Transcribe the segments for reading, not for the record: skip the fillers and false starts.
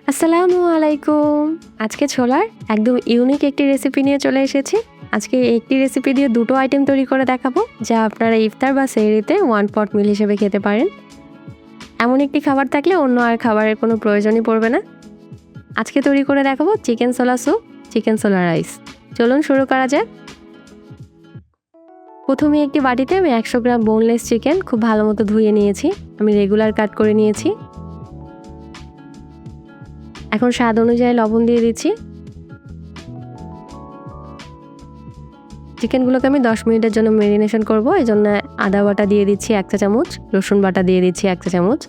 আসসালামু আলাইকুম। আজকে ছোলার একদম ইউনিক একটি রেসিপি নিয়ে চলে এসেছি। আজকে একটি রেসিপি দিয়ে দুটো আইটেম তৈরি করে দেখাবো, যা আপনারা ইফতার বা সেহরিতে ওয়ান পট মিল হিসেবে খেতে পারেন। এমন একটি খাবার থাকলে অন্য আর খাবারের কোনো প্রয়োজনই পড়বে না। আজকে তৈরি করে দেখাবো চিকেন ছোলা স্যুপ, চিকেন ছোলা রাইস। চলুন শুরু করা যাক। প্রথমে একটি বাটিতে আমি 100 গ্রাম বোনলেস চিকেন খুব ভালো মতো ধুয়ে নিয়েছি। আমি রেগুলার কাট করে নিয়েছি। এখন স্বাদ অনুযায়ী লবণ দিয়ে দিচ্ছি। চিকেনগুলোকে আমি 10 মিনিটের জন্য ম্যারিনেশন করব। এই জন্য আদা বাটা দিয়ে দিচ্ছি 1 চা চামচ, রসুন বাটা দিয়ে দিচ্ছি 1 চা চামচ।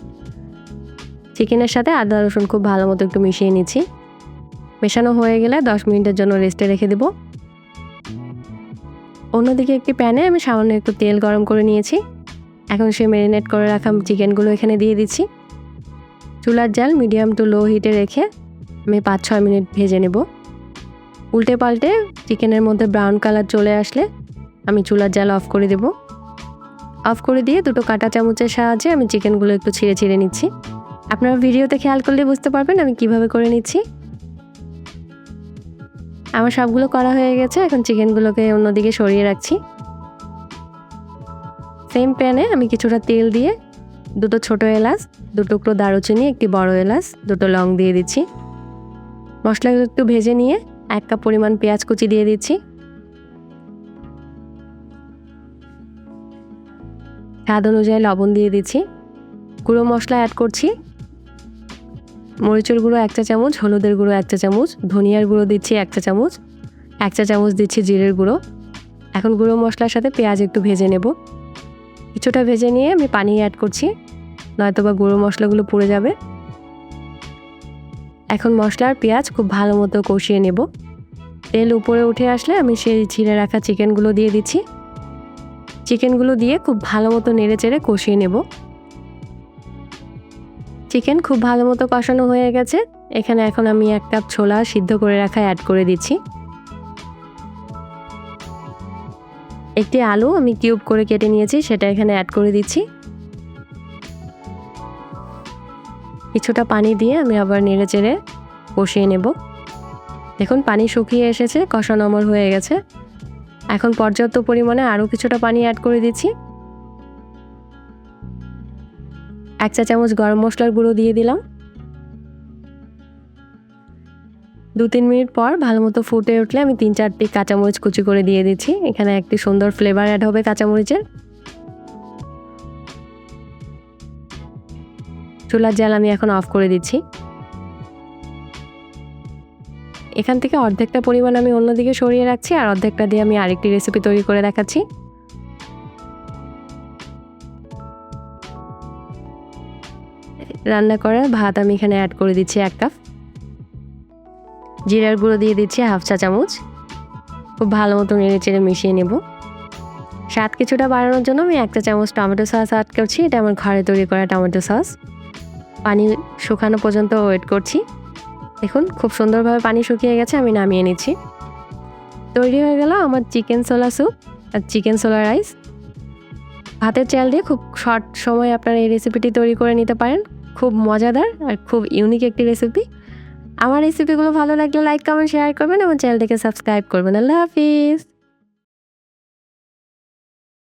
চিকেনের সাথে আদা রসুন খুব ভালো মতো একটু মিশিয়ে নিচ্ছি। মেশানো হয়ে গেলে 10 মিনিটের জন্য রেস্টে রেখে দেব। অন্যদিকে একটি প্যানে আমি সামান্য একটু তেল গরম করে নিয়েছি। এখন সে ম্যারিনেট করে রাখা চিকেনগুলো এখানে দিয়ে দিচ্ছি। চুলার জাল মিডিয়াম টু লো হিটে রেখে আমি 5-6 মিনিট ভেজে নেব। উল্টে পাল্টে চিকেনের মধ্যে ব্রাউন কালার চলে আসলে আমি চুলার জাল অফ করে দেব। অফ করে দিয়ে দুটো কাঁটা চামচের সাহায্যে আমি চিকেনগুলো একটু ছিঁড়ে ছিঁড়ে নিচ্ছি। আপনারা ভিডিওতে খেয়াল করলে বুঝতে পারবেন আমি কিভাবে করে নিচ্ছি। আমার সবগুলো করা হয়ে গেছে। এখন চিকেনগুলোকে অন্যদিকে সরিয়ে রাখছি। সেম প্যানে আমি কিছুটা তেল দিয়ে দুটো ছোট এলাচ, 2 টুকরো দারুচিনি, একটি বড় এলাচ, 2টো লং দিয়ে দিচ্ছি। মশলাগুলো একটু ভেজে নিয়ে 1 কাপ পরিমাণ পেঁয়াজ কুচি দিয়ে দিচ্ছি। স্বাদ অনুযায়ী লবণ দিয়ে দিচ্ছি। গুঁড়ো মশলা অ্যাড করছি। মরিচের গুঁড়ো 1 চা চামচ, হলুদের গুঁড়ো 1 চা চামচ, ধনিয়ার গুঁড়ো দিচ্ছি 1 চা চামচ, 1 চা চামচ দিচ্ছি জিরের গুঁড়ো। এখন গুঁড়ো মশলার সাথে পেঁয়াজ একটু ভেজে নেব। কিছুটা ভেজে নিয়ে আমি পানি অ্যাড করছি, নয়তোবা গুঁড়ো মশলাগুলো পুড়ে যাবে। এখন মশলা আর পেঁয়াজ খুব ভালো মতো কষিয়ে নেব। তেল উপরে উঠে আসলে আমি সেই ছিঁড়ে রাখা চিকেনগুলো দিয়ে দিচ্ছি। চিকেনগুলো দিয়ে খুব ভালো মতো নেড়ে চেড়ে কষিয়ে নেব। চিকেন খুব ভালো মতো কষানো হয়ে গেছে। এখানে এখন আমি 1 কাপ ছোলা সিদ্ধ করে রাখা অ্যাড করে দিচ্ছি। একটি আলু আমি কিউব করে কেটে নিয়েছি, সেটা এখানে অ্যাড করে দিচ্ছি। কিছুটা পানি দিয়ে আমি আবার নেড়ে চেড়ে কষিয়ে নেব। দেখুন পানি শুকিয়ে এসেছে, কষানো আমার হয়ে গেছে। এখন পর্যাপ্ত পরিমাণে আরও কিছুটা পানি অ্যাড করে দিচ্ছি। 1 চা চামচ গরম মশলার গুঁড়ো দিয়ে দিলাম। 2-3 মিনিট পর ভালো মতো ফুটে উঠলে আমি 3-4টি কাঁচামরিচ কুচি করে দিয়ে দিচ্ছি। এখানে একটি সুন্দর ফ্লেভার অ্যাড হবে কাঁচামরিচের। চুলার জাল আমি এখন অফ করে দিচ্ছি। এখান থেকে অর্ধেকটা পরিমাণ আমি অন্যদিকে সরিয়ে রাখছি, আর অর্ধেকটা দিয়ে আমি আরেকটি রেসিপি তৈরি করে দেখাচ্ছি। রান্না করা ভাত আমি এখানে অ্যাড করে দিচ্ছি 1 কাপ। জিরার গুঁড়ো দিয়ে দিচ্ছি 1/2 চা চামচ। খুব ভালো মতো নেড়ে চেড়ে মিশিয়ে নেব। স্বাদ কিছুটা বাড়ানোর জন্য আমি 1 চা চামচ টমেটো সস অ্যাড করছি। এটা আমার ঘরে তৈরি করা টমেটো সস। পানি শুকানো পর্যন্ত ওয়েট করছি। দেখুন খুব সুন্দরভাবে পানি শুকিয়ে গেছে, আমি নামিয়ে নিচ্ছি। তৈরি হয়ে গেল আমার চিকেন ছোলা স্যুপ আর চিকেন ছোলা রাইস। ভাতের চাল দিয়ে খুব শর্ট সময়ে আপনারা এই রেসিপিটি তৈরি করে নিতে পারেন। খুব মজাদার আর খুব ইউনিক একটি রেসিপি। আমার রেসিপিগুলো ভালো লাগলে লাইক, কমেন্ট, শেয়ার করবেন এবং চ্যানেলটিকে সাবস্ক্রাইব করবেন। আল্লাহ হাফিজ।